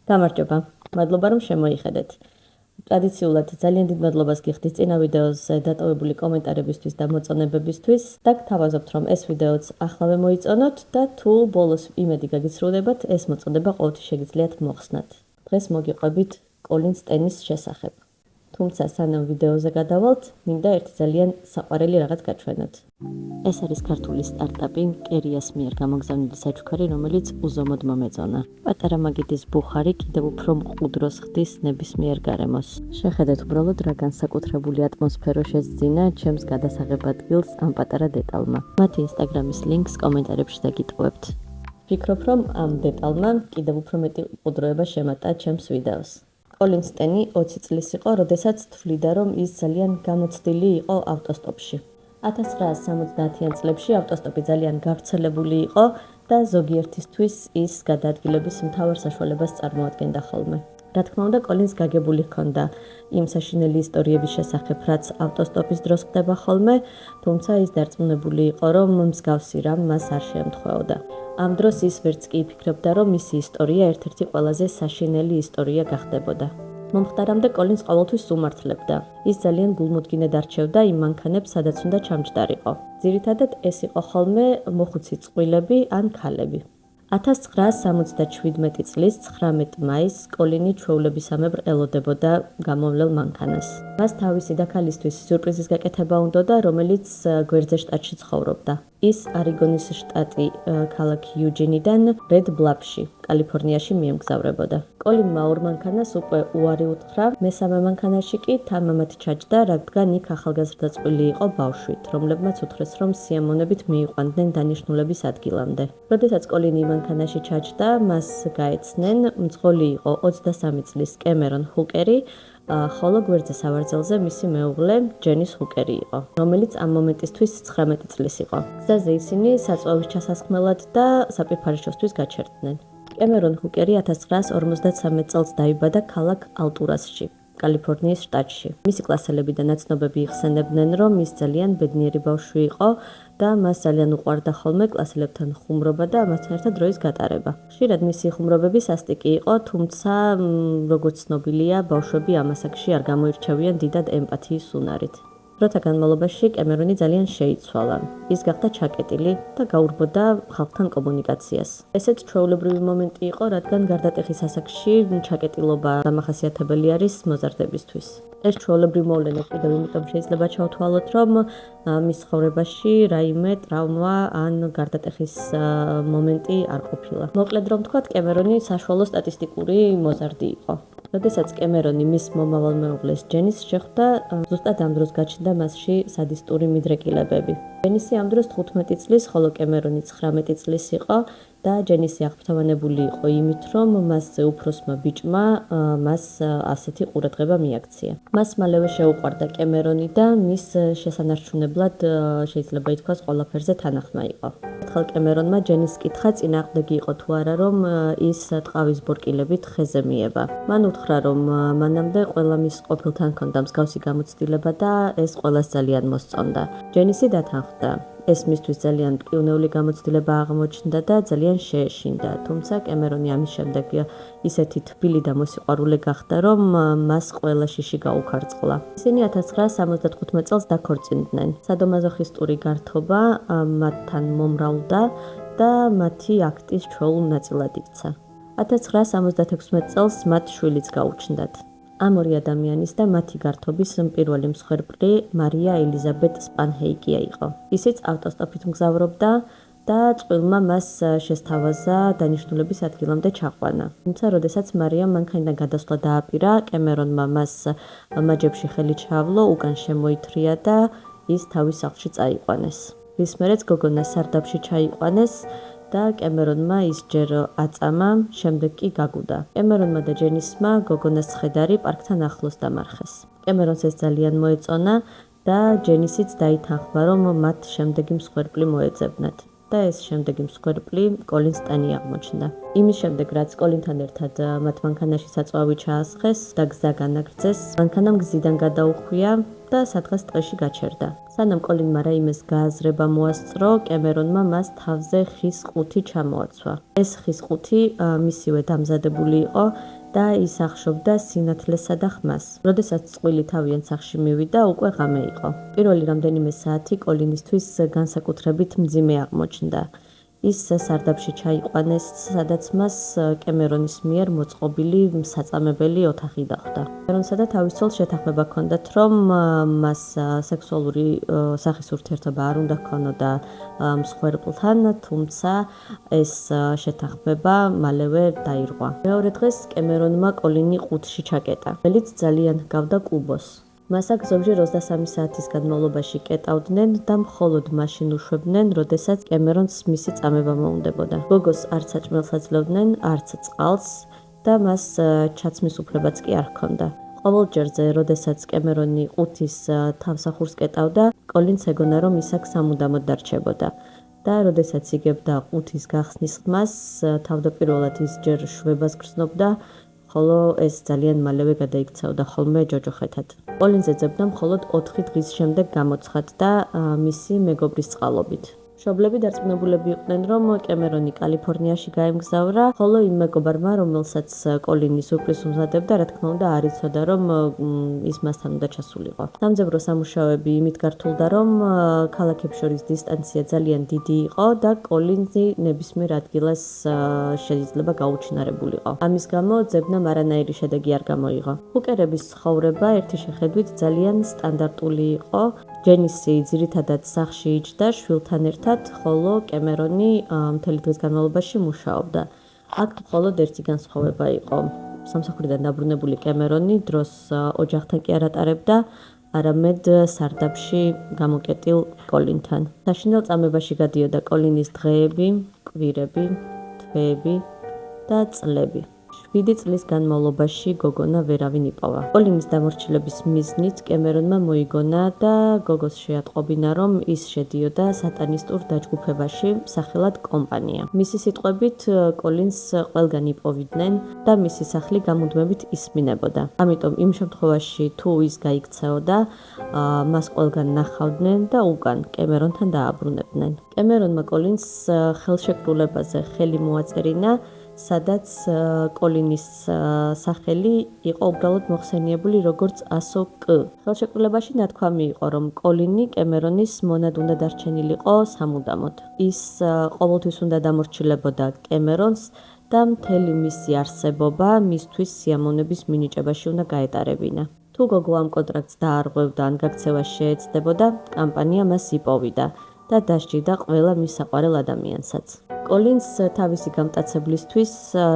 გამარჯობა, მადლობა რომ შემოიხედეთ. ტრადიციულად ძალიან დიდ მადლობას გიხდით წინა ვიდეოზე დატოვებული კომენტარებისთვის და მოწონებებისთვის და გთავაზობთ რომ ეს ვიდეოც ახლავე მოიწონოთ და თუ ბოლოს იმედი გაგიცრულებათ, ეს მოწონება ყოველთვის შეგიძლიათ მოხსნათ. დღეს მოგიყვებით კოლინ სტენის შესახებ. თუმცა სანამ ვიდეოზე გადავალთ, მინდა ერთი ძალიან საყვარელი რაღაც გაჩვენოთ. ეს არის ქართული სტარტაპი კერიას მიერ გამოგზავნილი საჩუქარი, რომელიც უზომოდ მომეწონა. პატარა მაგიდის ბუხარი კიდევ უფრო მყუდროს ხდის ნებისმიერ გარემოს. შეხედეთ უბრალოდ რა განსაკუთრებული ატმოსფერო შესძინა ჩემს გადასაღებ ადგილს ამ პატარა დეტალმა. მათი ინსტაგრამის ლინკს კომენტარებში დაგიტოვებთ. ვფიქრობ, რომ ამ დეტალმა კიდევ უფრო მეტი მყუდროება შემატა ჩემს ვიდეოს. კოლინ სტენი 20 წლის იყო, როდესაც თვლიდა, რომ ის ძალიან გამოცდილი იყო ავტოსტოპში. 1970-იან წლებში ავტოსტოპი ძალიან გავრცელებული იყო და ზოგიერთისთვის ის გადაადგილების მთავარ საშუალებას წარმოადგენდა ხოლმე. რა თქმა უნდა, კოლინს გაგებული ჰქონდა იმ საშინელი ისტორიების შესახებ, რაც ავტოსტოპის დროს ხდება ხოლმე, თუმცა ის დარწმუნებული იყო, რომ მსგავსი რამ მას არ შეემთხვეოდა. ამ დროს ის ვერც კი იფიქრებდა, რომ მისი ისტორია ერთ-ერთი ყველაზე საშინელი ისტორია გახდებოდა. მომხდარამდე კოლინს ყოველთვის უმართლებდა. ის ძალიან გულმოდგინედ არჩევდა იმ მანქანებს, სადაც უნდა ჩამჯდარიყო. ძირითადად ეს იყო ხოლმე მოხუცი წყვილები ან ქალები. 1977 წლის 19 მაისს კოლინი ჩვეულებისამებრ ელოდებოდა გამოვლელ მანქანას. მას თავისი და ქალისთვის სიურპრიზის გაკეთება უნდოდა, რომელიც გვერდზე შტატში ცხოვრობდა. ის არიგონის შტატი ქალაქ იუჯინიდან რედ ბლაფში, კალიფორნიაში მიემგზავრებოდა. კოლინმა ორ მანქანას უკვე უარი უთხრა, მესამე მანქანაში კი თამამად ჩაჯდა, რადგან იქ ახალგაზრდა წყვილი იყო ბავშვით, რომლებმაც უთხრეს, რომ სიამოვნებით მიიყვანდნენ დანიშნულების ადგილამდე. როდესაც კოლინი მანქანაში ჩაჯდა, მას გაეცნენ, მძღოლი იყო 23 წლის კემერონ ჰუკერი, ხოლო გვერდზე სავარძელზე მისი მეუღლე ჯენის ჰუკერი იყო, რომელიც ამ მომენტისთვის 19 წლის იყო. გზაზე ისინი საწვავის ჩასასხმელად და საპირფარეშოსთვის გაჩერდნენ. კემერონ ჰუკერი 1953 წელს დაიბადა ქალაქ ალტურასში, კალიფორნიის შტატში. მისი კლასელები და ნაცნობები იხსენებდნენ, რომ ის ძალიან ბედნიერი ბავშვი იყო და მას ძალიან უყვარდა ხოლმე კლასელებთან ხუმრობა და ამასთან ერთად დროის გატარება. ხშირად მისი ხუმრობები სასტიკი იყო, თუმცა როგორც ცნობილია, ბავშვები ამ ასაკში არ გამოირჩევიან დიდად ემპათიის უნარით. დროთა განმავლობაში კემერონი ძალიან შეიცვალა. ის გახდა ჩაკეტილი და გაურბოდა ხალხთან კომუნიკაციას. ესეც ჩვეულებრივი მომენტი იყო, რადგან გარდატეხის ასაკში ჩაკეტილობა დამახასიათებელი არის მოზარდებისთვის. ეს ჩვეულებრივი მოვლენა კიდევ იმიტომ შეიძლება ჩავთვალოთ, რომ მის ცხოვრებაში რაიმე ტრავმა ან გარდატეხის მომენტი არ ყოფილა. მოკლედ რომ ვთქვათ, კემერონი საშუალო სტატისტიკური მოზარდი იყო. როდესაც კემერონი მის მომავალ მეუღლეს ჯენის შეხვდა, ზუსტად ამ დროს გაჩნდა მასში სადისტური მიდრეკილებები. ჯენისი ამ დროს 15 წლის, ხოლო კემერონი 19 წლის იყო და ჯენისი აღფრთოვანებული იყო იმით, რომ მასზე უფროსმა ბიჭმა მას ასეთი ყურადღება მიაქცია. მას მალევე შეუყვარდა კემერონი და მის შესანარჩუნებლად შეიძლება ითქვას ყველაფერზე თანახმა იყო. ერთხელ კემერონმა ჯენის კითხა წინააღმდეგი იყო თუ არა, რომ ის ტყავის ბორკილებით ხეზე მიება. მან უთხრა, რომ მანამდე ყველა მის ყოფილთან ჰქონდა მსგავსი გამოცდილება და ეს ყველას ძალიან მოსწონდა. ჯენისი დათანხმდა. ეს მისთვის ძალიან მტკივნეული გამოცდილება აღმოჩნდა და ძალიან შეეშინდა, თუმცა კემერონი ამის შემდეგ ისეთი თბილი და მოსიყვარულე გახდა, რომ მას ყველა შიში გაუქარწყლა. ისინი 1975 წელს დაქორწინდნენ. სადომაზოხისტური გართობა მათთან მომრავლდა და მათი აქტის ჩვეულ ნაწილად იქცა. 1976 წელს მათ შვილიც გაუჩნდათ. ამ ორი ადამიანის და მათი გართობის პირველი მსხვერპლი მარია ელიზაბეტ სპანჰეიკია იყო. ისიც ავტოსტოპით მგზავრობდა და წყვილმა მას შესთავაზა დანიშნულების ადგილამდე ჩაყვანა. თუმცა, როდესაც მარიამ მანქანიდან გადასვლა დააპირა, კემერონმა მას მაჯებში ხელი ჩაავლო, უკან შემოითრია და ის თავის სახლში წაიყვანეს. რის მერეც გოგონა სარდაფში ჩაიყვანეს და კემერონმა ის ჯერ აწამა, შემდეგ კი გაგუდა. კემერონმა და ჯენისმა გოგონას ცხედარი პარკთან ახლოს დამარხეს. კემერონს ეს ძალიან მოეწონა და ჯენისიც დაითანხმა, რომ მათ შემდეგი მსხვერპლი მოეძებნათ. და ეს შემდეგი მსხვერპლი კოლინ სტენი აღმოჩნდა. იმის შემდეგ, რაც კოლინთან ერთად მათ მანქანაში საწვავი ჩაასხეს და გზა განაგრძეს, მანქანამ გზიდან გადაუხვია და სადღაც ტყეში გაჩერდა. სანამ კოლინმა რაიმეს გააზრება მოასწრო, კემერონმა მას თავზე ხის ყუთი ჩამოაცვა. ეს ხის ყუთი მისივე დამზადებული იყო და ის ახშობდა სინათლესა და ხმას. როდესაც წყვილი თავიანთ სახლში მივიდა, უკვე ღამე იყო. პირველი რამდენიმე საათი კოლინისთვის განსაკუთრებით მძიმე აღმოჩნდა. ის სარდაფში ჩაიყვანეს, სადაც მას კემერონის მიერ მოწყობილი საწამებელი ოთახი დახვდა. კემერონსა და თავის ცოლს შეთანხმება ჰქონდათ, რომ მას სექსუალური სახის ურთიერთობა არ უნდა ჰქონოდა მსხვერპლთან, თუმცა ეს შეთანხმება მალევე დაირღვა. მეორე დღეს კემერონმა კოლინი ყუთში ჩაკეტა, რომელიც ძალიან ჰგავდა კუბოს. მას აქ ზოგჯერ 23 საათის განმავლობაში კეტავდნენ და მხოლოდ მაშინ უშვებდნენ, როდესაც კემერონს მისი წამება მოუნდებოდა. გოგოს არც საჭმელს აძლევდნენ, არც წყალს და მას ჩაცმის უფლებაც კი არ ჰქონდა. ყოველ ჯერზე, როდესაც კემერონი ყუთის თავსახურს კეტავდა, კოლინს ეგონა, რომ ის აქ სამუდამოდ დარჩებოდა. და როდესაც იგებდა ყუთის გახსნის ხმას, თავდაპირველად ის ჯერ შვებას გრძნობდა, ხოლო ეს ძალიან მალევე გადაიქცეოდა ხოლმე ჯოჯოხეთად. კოლინს ეძებდა მხოლოდ 4 დღის შემდეგ გამოცხად და მისი მეგობრის წყალობით. მშობლები დარწმუნებულები იყვნენ, რომ კემერონი კალიფორნიაში გაემგზავრა, ხოლო იმ მეგობარმა, რომელსაც კოლინი სურპრიზს უმზადებდა, რა თქმა უნდა, არ იცოდა, რომ ის მასთან უნდა ჩასულიყო. სამძებრო სამუშაოები იმით გართულდა, რომ ქალაქებს შორის დისტანცია ძალიან დიდი იყო და კოლინი ნებისმიერ ადგილას შეიძლება გაუჩინარებულიყო. ამის გამო ძებნამ არანაირი შედეგი არ გამოიღო. ჰუკერების ცხოვრება ერთი შეხედვით ძალიან სტანდარტული იყო. ჯენისი ძირითადად სახლში იჯდა შვილთან ერთად, ხოლო კემერონი მთელი დღის განმავლობაში მუშაობდა. აქ მხოლოდ ერთი განსხვავება იყო. სამსახურიდან დაბრუნებული კემერონი დროს ოჯახთან კი არ ატარებდა, არამედ სარდაფში გამოკეტილ კოლინთან. საშინელ წამებაში გადიოდა კოლინის დღეები, კვირები, თვეები და წლები. 7 წლის განმავლობაში გოგონა ვერავინ იპოვა. კოლინის დამორჩილების მიზნით კემერონმა მოიგონა და გოგოს შეატყობინა, რომ ის შედიოდა სატანისტურ დაჯგუფებაში სახელად კომპანია. მისი სიტყვებით, კოლინს ყველგან იპოვიდნენ და მისი სახლი გამუდმებით ისმინებოდა. ამიტომ იმ შემთხვევაში, თუ ის გაიქცეოდა, მას ყველგან ნახავდნენ და უკან კემერონთან დააბრუნებდნენ. კემერონმა კოლინს ხელშეკრულებაზე ხელი მოაწერინა, სადაც კოლინის სახელი იყო უბრალოდ მოხსენიებული როგორც ASOK. ხელშეკრულებაში ნათქვამი იყო, რომ კოლინი კემერონის მონად უნდა დარჩენილიყო სამუდამოდ. ის ყოველთვის უნდა დამორჩილებოდა კემერონს და მთელი მისი არსებობა მისთვის სიამოვნების მინიჭებაში უნდა გაეტარებინა. თუ გოგო ამ კონტრაქტს დაარღვევდა ან გაქცევას შეეცდებოდა, კამპანია მას იპოვიდა და დასჯიდა ყველა მის საყვარელ ადამიანსაც. კოლინს თავისი გამტაცებლისთვის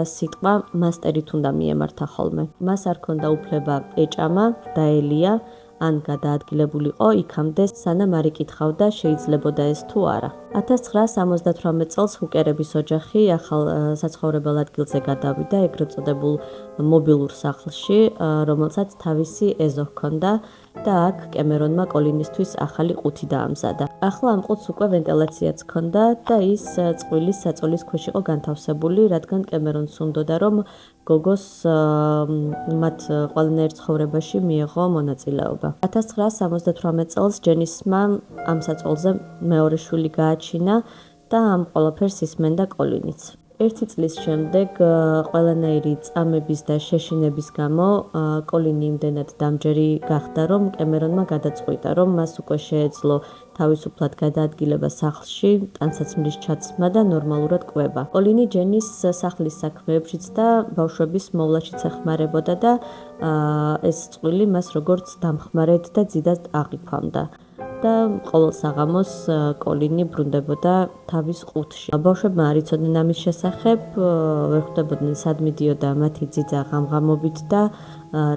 სიტყვა მასტერით უნდა მიემართა ხოლმე. მას არ ჰქონდა უფლება ეჭამა, დაელია ან გადაადგილებულიყო იქამდე, სანამ არ იკითხავდა შეიძლებოდა ეს თუ არა. 1978 წელს ჰუკერების ოჯახი ახალ საცხოვრებელ ადგილზე გადავიდა, ეგრეთ წოდებულ მობილურ სახლში, რომელსაც თავისი ეზო ჰქონდა და აქ კემერონმა კოლინისთვის ახალი ყუთი დაამზადა. ახლა ამ ყუთს უკვე ვენტილაციაც ჰქონდა და ის წყვილის საწოლის ქვეშ იყო განთავსებული, რადგან კემერონს უნდოდა, რომ გოგოს მათ ყველანაირ ცხოვრებაში მიეღო მონაწილეობა. 1978 წელს ჯენისმა ამ საწოლზე მეორე შვილი გააჩინა და ამ ყველაფერს ისმენდა კოლინიც. 1 წლის შემდეგ ყველანაირი წამების და შეშინების გამო კოლინი იმდენად დამჯერი გახდა, რომ კემერონმა გადაწყვიტა, რომ მას უკვე შეეძლო თავისუფლად გადაადგილება სახლში, ტანსაცმლის ჩაცმა და ნორმალურად კვება. კოლინი ჯენის სახლის საქმეებშიც და ბავშვების მოვლაშიც ეხმარებოდა და ეს წყვილი მას როგორც დამხმარედ და ძიდად აღიქვამდა. და ყოველ საღამოს კოლინი ბრუნდებოდა თავის ყუთში. ბავშვებმა არ იცოდნენ ამის შესახებ, ვერ ხვდებოდნენ სად მიდიოდა მათი ძიძა ღამღამობით და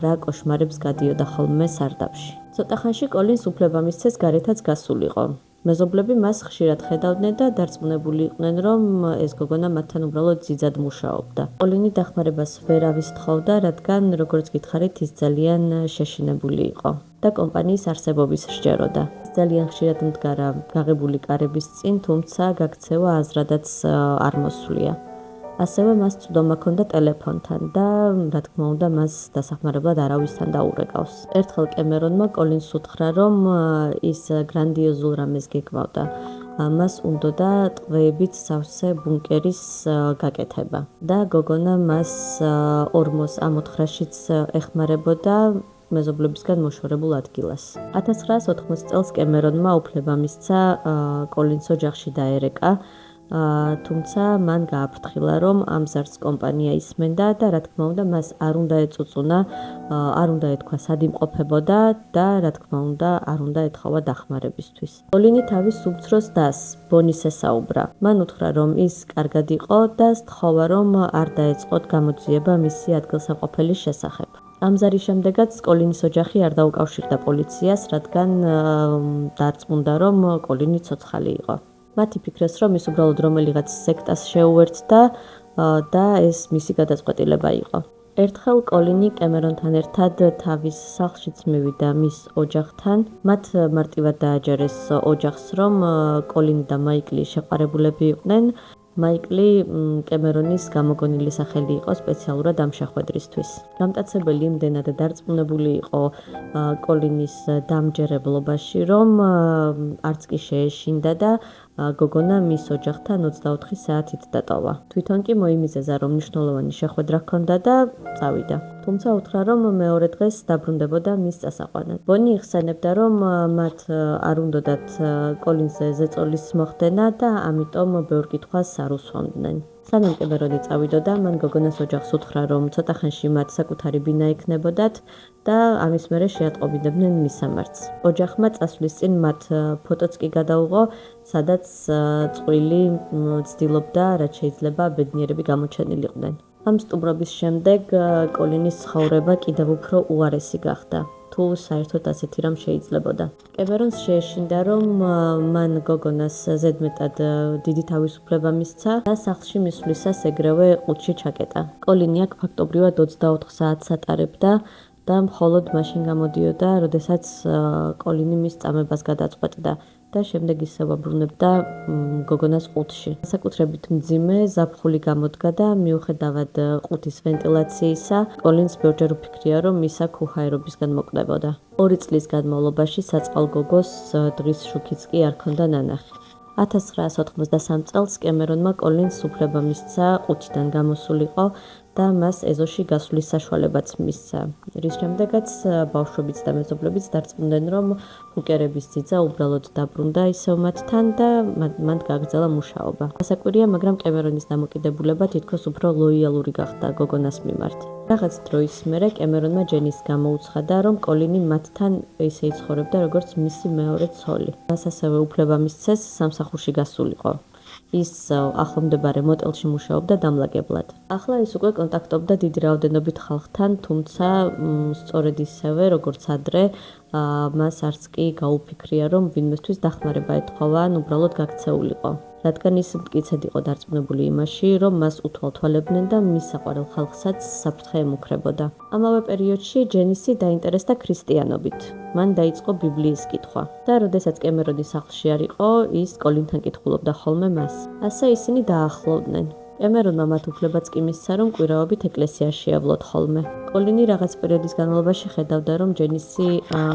რა კოშმარებს გადიოდა ხოლმე სარდაფში. ცოტა ხანში კოლინს უფლება მისცეს გარეთაც გასულიყო. მეზობლები მას ხშირად ხედავდნენ და დარწმუნებული იყვნენ, რომ ეს გოგონა მათთან უბრალოდ ძიძად მუშაობდა. კოლინი დახმარებას ვერავის თხოვდა, რადგან როგორც გითხარით, ის ძალიან შეშინებული იყო. და კომპანიის არსებობის სჯეროდა. ძალიან ხშირად მდგარა გაღებული კარების წინ, თუმცა გაქცევა აზრადაც არ მოსვლია. ასევე მას წვდომა ჰქონდა ტელეფონთან და რა თქმა უნდა მას დასახმარებლად არავისთან დაურეკავს. ერთხელ კემერონმა კოლინს უთხრა, რომ ის გრანდიოზულ რამეს გეკმავდა. მას უნდოდა ტყვეებით სავსე ბუნკერის გაკეთება და გოგონა მას ორმოს ამოთხრაშიც ეხმარებოდა მეზობლებისგან მოშორებულ ადგილას. 1980 წელს კემერონმა უფლება მისცა კოლინს ოჯახში დაერეკა, თუმცა მან გააფრთხილა, რომ ამ ზარს კომპანია ისმენდა და რა თქმა უნდა მას არ უნდა ეწუწუნა, არ უნდა ეთქვა სად იმყოფებოდა და რა თქმა უნდა არ უნდა ეთხოვა დახმარებისთვის. კოლინი თავის უმცროს დას, ბონის ესაუბრა. მან უთხრა, რომ ის კარგად იყო და სთხოვა, რომ არ დაეწყოთ გამოძიება მისი ადგილსამყოფელის შესახებ. ამ ზარის შემდეგაც კოლინის ოჯახი არ დაუკავშირდა პოლიციას, რადგან დარწმუნდა, რომ კოლინი ცოცხალი იყო. მათ იფიქრეს, რომ ის უბრალოდ რომელიღაც სექტას შეუერთდა და ეს მისი გადაწყვეტილება იყო. ერთხელ კოლინი კემერონთან ერთად თავის სახლშიც მივიდა მის ოჯახთან. მათ მარტივად დააჯერეს ოჯახს, რომ კოლინი და მაიკლი შეყვარებულები იყვნენ. მაიკლი კემერონის გამოგონილი სახელი იყო სპეციალურად ამ შეხვედრისთვის. გამტაცებელი იმდენად დარწმუნებული იყო კოლინის დამჯერებლობაში, რომ არც კი შეეშინდა და გოგონა მის ოჯახთან 24 საათით დატოვა. თვითონ კი მოიმიზეზა, რომ მნიშვნელოვანი შეხვედრა ჰქონდა და წავიდა. თუმცა უთხრა, რომ მეორე დღეს დაბრუნდებოდა მის წასაყვანად. ბონი იხსენებდა, რომ მათ არ უნდათ კოლინზე ზეწოლის მოხდენა და ამიტომ ბევრ კითხვას არ უსვამდნენ. სანამ კემერონი წავიდოდა, მან გოგონას ოჯახს უთხრა, რომ ცოტა ხანში მათ საკუთარი ბინა ექნებოდათ და ამის მერე შეატყობინებდნენ მისამართს. ოჯახმა წასვლის წინ მათ ფოტოც კი გადაუღო, სადაც წყვილი ცდილობდა, რაც შეიძლება ბედნიერები გამოჩენილიყვნენ. ამ სტუმრობის შემდეგ კოლინის ცხოვრება კიდევ უფრო უარესი გახდა. თუ საერთოდ ასეთი რამ შეიძლებოდა. კემერონს შეეშინდა, რომ მან გოგონას ზედმეტად დიდი თავისუფლება მისცა და სახლში მისვლისას ეგრევე ყუთში ჩაკეტა. კოლინი აქ ფაქტობრივად 24 საათს ატარებდა და მხოლოდ მაშინ გამოდიოდა, როდესაც კოლინი მის წამებას გადაწყვეტდა და შემდეგ ისევ აბრუნებდა გოგონას ყუთში. საკუთრებით მძიმე ზაფხული გამოდგა და მიუხედავად ყუთის ვენტილაციისა, კოლინს ბევრჯერ უფიქრია, რომ ის აქ უჰაერობისგან მოკვდებოდა. 2 წლის განმავლობაში საწყალ გოგოს დღის შუქიც კი არ ჰქონდა ნანახი. 1983 წელს კემერონმა კოლინს უფლება მისცა ყუთიდან გამოსულიყო და მას ეზოში გასვლის საშუალებაც მისცა. რის შემდეგაც ბავშვებიც და მეზობლებიც დარწმუნდნენ, რომ ჰუკერების ძიძა უბრალოდ დაბრუნდა ისევ მათთან და მან გაგრძელა მუშაობა. ასაკვირია, მაგრამ კემერონის დამოკიდებულება თითქოს უფრო ლოიალური გახდა გოგონას მიმართ. რაღაც დროის მერე კემერონმა ჯენის გამოუცხადა, რომ კოლინი მათთან ისე იცხოვრებდა, როგორც მისი მეორე ცოლი. მას ასევე უფლება მისცეს სამსახურში გასულიყო. ის ახლომდებარე მოტელში მუშაობდა დამლაგებლად. ახლა ის უკვე კონტაქტობდა დიდი რაოდენობით ხალხთან, თუმცა სწორედ ისევე, როგორც ადრე, მას არც კი გაუფიქრია, რომ ვინმესთვის დახმარება ეთხოვა, ან უბრალოდ გაქცეულიყო. რადგან ის მტკიცედ იყო დარწმუნებული იმაში, რომ მას უთვალთვალებდნენ და მის საყვარელ ხალხსაც საფრთხე ემუქრებოდა. ამავე პერიოდში ჯენისი დაინტერესდა ქრისტიანობით. მან დაიწყო ბიბლიის კითხვა და როდესაც კემერონის სახლში არ იყო, ის კოლინთან კითხულობდა ხოლმე მას. ასე ისინი დაახლოვდნენ. კემერონმა მათ უფლებაც კი მისცა, რომ კვირაობით ეკლესიაში ევლოთ ხოლმე. კოლინი რაღაც პერიოდის განმავლობაში ხედავდა, რომ ჯენისი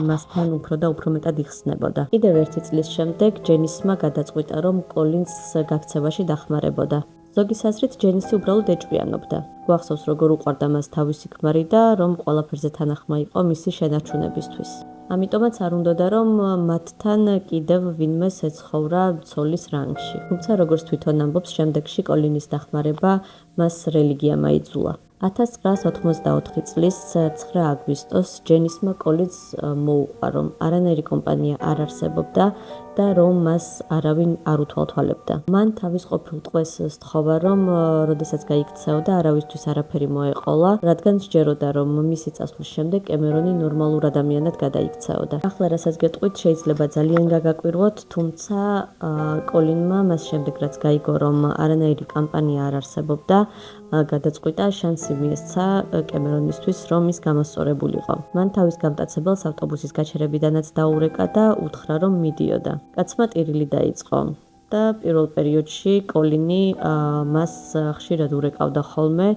მასთან უფრო და უფრო მეტად იხსნებოდა. კიდევ 1 წლის შემდეგ ჯენისმა გადაწყვიტა, რომ კოლინს გაქცევაში დახმარებოდა. ზოგის აზრით ჯენისი უბრალოდ ეჭვიანობდა. გვახსოვს, როგორ უყვარდა მას თავისი ქმარი და რომ ყველაფერზე თანახმა იყო მისი შენარჩუნებისთვის. ამიტომაც არ უნდოდა, რომ მათთან კიდევ ვინმე ეცხოვრა ცოლის რანგში. თუმცა როგორც თვითონ ამბობს, შემდეგში კოლინის დახმარება მას რელიგიამ აიძულა. 1984 წლის 9 აგვისტოს ჯენისმა კოლინს მოუყვა, რომ არანაირი კომპანია არ არსებობდა და რომ მას არავინ არ უთვალთვალებდა. მან თავის ყოფილ ტყვეს სთხოვა, რომ როდესაც გაიქცეოდა, არავისთვის არაფერი მოეყოლა, რადგან სჯეროდა, რომ მისი წასვლის შემდეგ კემერონი ნორმალურ ადამიანად გადაიქცეოდა. ახლა რასაც გეტყვით, შეიძლება ძალიან გაგაკვირვოთ, თუმცა კოლინმა მას შემდეგ რაც გაიგო, რომ არანაირი კომპანია არ არსებობდა, გადაწყვიტა შანსი მიესცა კემერონისთვის, რომ ის გამოსწორებულიყო. მან თავის გამტაცებელს ავტობუსის გაჩერებიდანაც დაურეკა და უთხრა, რომ მიდიოდა. კაცმა ტირილი დაიწყო. და პირველ პერიოდში კოლინი მას ხშირად ურეკავდა ხოლმე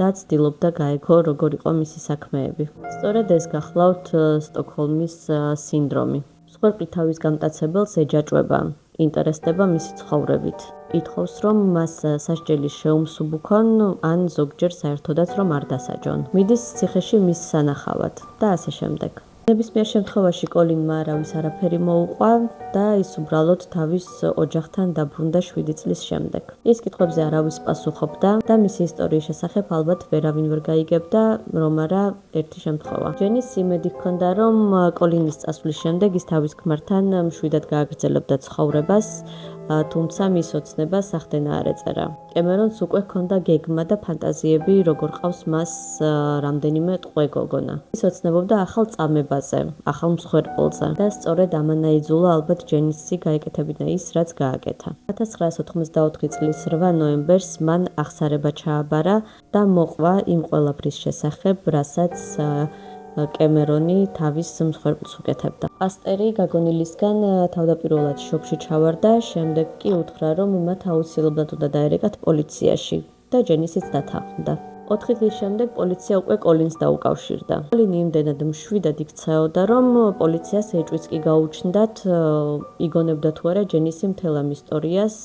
და ცდილობდა გაეგო როგორ იყო მისი საქმეები. სწორედ ეს გახლავთ სტოკჰოლმის სინდრომი. მსხვერპლი თავის გამტაცებელს ეჯაჭვება, ინტერესდება მისი ცხოვრებით. ითხოვს, რომ მას სასჯელი შეუმსუბუქონ, ან ზოგჯერ საერთოდაც რომ არ დასაჯონ. მიდის ციხეში მის სანახავად და ასე შემდეგ. ნებისმიერ შემთხვევაში კოლინმა არავის არაფერი მოუყვა და ის უბრალოდ თავის ოჯახთან დაბრუნდა 7 წლის შემდეგ. ის კითხვებზე არავის პასუხობდა და მისი ისტორიის შესახებ ალბათ ვერავინ ვერ გაიგებდა, რომ არა ერთი შემთხვევა. ჯენის იმედი ჰქონდა, რომ კოლინის წასვლის შემდეგ ის თავის ქმართან მშვიდად გააგრძელებდა ცხოვრებას, თუმცა მის ოცნებას სახდენა არ ეწერა. კემერონს უკვე ჰქონდა გეგმა და ფანტაზიები, როგორ ყავს მას რამდენიმე ტყვე გოგონა. ის ოცნებობდა ახალ წამებაზე, ახალ მსხვერპლზე და სწორედ ამანა იძულა ალბათ ჯენისი გაეკეთებინა ის, რაც გააკეთა. 1984 წლის 8 ნოემბერს მან აღსარება ჩააბარა და მოყვა იმ ყველაფრის შესახებ, რასაც კემერონი თავის მსხვერპლს უკეთებდა. პასტერი გაგონილისგან თავდაპირველად შოკში ჩავარდა, შემდეგ კი უთხრა, რომ მათ აუცილებლად უნდა დაერეკათ პოლიციაში და ჯენისიც დათანხმდა. 4 დღის შემდეგ პოლიცია უკვე კოლინს დაუკავშირდა. კოლინი იმდენად მშვიდად იქცეოდა, რომ პოლიციას ეჭვიც კი გაუჩნდათ, იგონებდა თუ არა ჯენისი მთელ ამ ისტორიას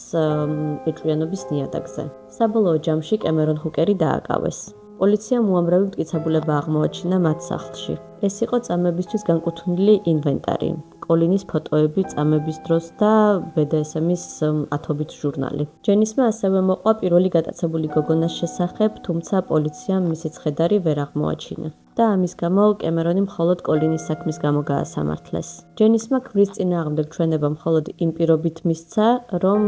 ეჭვიანობის ნიადაგზე. საბოლოო ჯამში კემერონ ჰუკერი დააკავეს. პოლიციამ უამრავი მტკიცებულება აღმოაჩინა მათ სახლში. ეს იყო წამებისთვის განკუთვნილი ინვენტარი, კოლინის ფოტოები წამების დროს და BDSM-ის ათობით ჟურნალი. ჯენისმა ასევე მოყვა პირველი გატაცებული გოგონას შესახებ, თუმცა პოლიციამ მისი ცხედარი ვერ აღმოაჩინა. და ამის გამო კემერონი მხოლოდ კოლინის საქმის გამო გაასამართლეს. ჯენისმა ქმრის წინააღმდეგ ჩვენება მხოლოდ იმ პირობით მისცა, რომ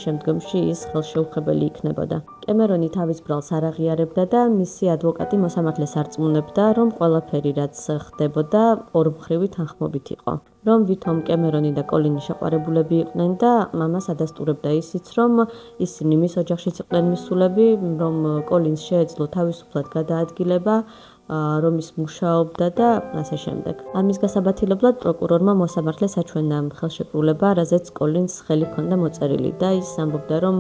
შემდგომში ის ხელშეუხებელი იქნებოდა. კემერონი თავის ბრალს არ აღიარებდა და მისი ადვოკატი მოსამართლეს არწმუნებდა, რომ ყველაფერი რაც ხდებოდა ორმხრივი თანხმობით იყო. რომ ვითომ კემერონი და კოლინი შეყვარებულები იყვნენ და მამას ადასტურებდა ისიც, რომ ისინი მის ოჯახშიც იყვნენ მისულები, რომ კოლინს შეეძლო თავისუფლად გადაადგილება, რომ ის მუშაობდა და ასე შემდეგ. ამის გასაბათილებლად პროკურორმა მოსამართლეს აჩვენა ხელშეკრულება, რაზეც კოლინს ხელი ჰქონდა მოწერილი და ის ამბობდა, რომ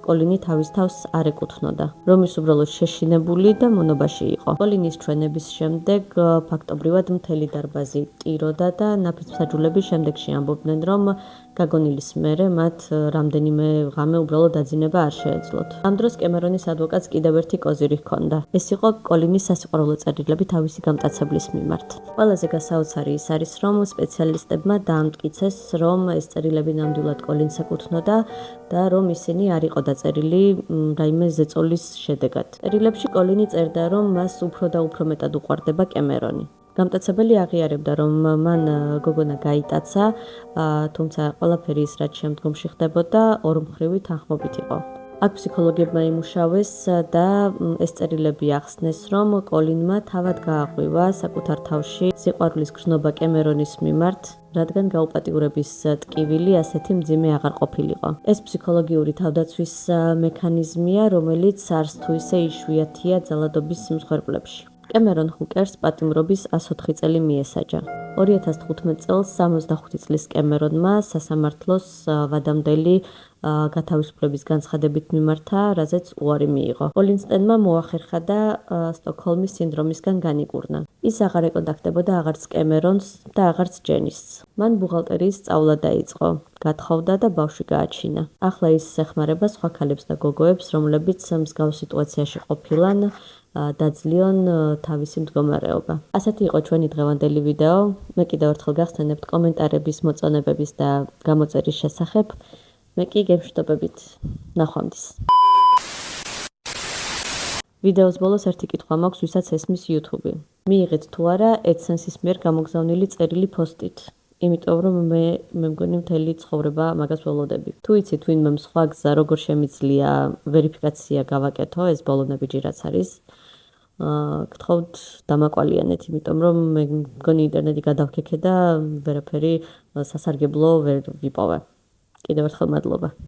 კოლინი თავის თავს არ ეკუთვნოდა, რომ ის უბრალოდ შეშინებული და მონობაში იყო. კოლინის ჩვენების შემდეგ ფაქტობრივად მთელი დარბაზი ტიროდა და ნაფიც-მსაჯულები შემდეგში ამბობდნენ, რომ გაგონილის მერე მათ რამდენიმე ღამე უბრალოდ დაძინება არ შეეძლოთ. ამ დროს კემერონის ადვოკატს კიდევ ერთი კოზირი ჰქონდა. ეს იყო კოლინის სასიყვარულო წერილები თავისი გამტაცებლის მიმართ. ყველაზე გასაოცარი ის არის, რომ სპეციალისტებმა დაამტკიცეს, რომ ეს წერილები ნამდვილად კოლინს ეკუთვნოდა და რომ ისინი არ იყო დაწერილი რაიმე ზეწოლის შედეგად. წერილებში კოლინი წერდა, რომ მას უფრო და უფრო მეტად უყვარდება კემერონი. გამტაცებელი აღიარებდა, რომ მან გოგონა გაიტაცა, თუმცა ყველაფერი ის რაც შემდგომში ხდებოდა ორმხრივი თანხმობით იყო. აქ ფსიქოლოგებმა იმუშავეს და ეს წერილები ახსნეს, რომ კოლინმა თავად გააღვივა საკუთარ თავში სიყვარულის გრძნობა კემერონის მიმართ, რადგან გაუპატიურების ტკივილი ასეთი მძიმე აღარ ყოფილიყო. ეს ფსიქოლოგიური თავდაცვის მექანიზმია, რომელიც არც თუ ისე იშვიათია ძალადობის მსხვერპლებში. კემერონ ჰუკერს პატიმრობის 104 წელი მიესაჯა. 2015 წელს 65 წლის კემერონმა სასამართლოს ვადამდელი გათავისუფლების განცხადებით მიმართა, რაზეც უარი მიიღო. კოლინსტენმა მოახერხა და სტოკჰოლმის სინდრომისგან განიკურნა. ის აღარ ეკონტაქტებოდა აღარც კემერონს და აღარც ჯენისს. მან ბუღალტერიის სწავლა დაიწყო, გათხოვდა და ბავშვი გააჩინა. ახლა ის ეხმარება სხვა ქალებს და გოგოებს, რომლებიც მსგავს სიტუაციაში ყოფილან, დაძლიონ თავისი მდგომარეობა. ასეთი იყო ჩვენი დღევანდელი ვიდეო. მე კიდევ ერთხელ გახსენებთ კომენტარების, მოწონებების და გამოწერის შესახებ. მე კი გემშვიდობებით. ნახვამდის. ვიდეოს ბოლოს ერთი კითხვა მაქვს, ვისაც ესმის YouTube. მიიღეთ თუ არა AdSense-ის მიერ გამოგზავნილი წერილი პოსტით. იმიტომ რომ მე მგონი მთელი ცხოვრება მაგას ველოდები. თუ იცით ვინმე სხვა გზა როგორ შემიძლია ვერიფიკაცია გავაკეთო, ეს ბოლონებიჯი რაც არის. გთხოვთ დამაკვალიანეთ, იმიტომ რომ მე მგონი ინტერნეტი გადავქექე და ვერაფერი სასარგებლო ვერ ვიპოვე. კიდევ ერთხელ მადლობა.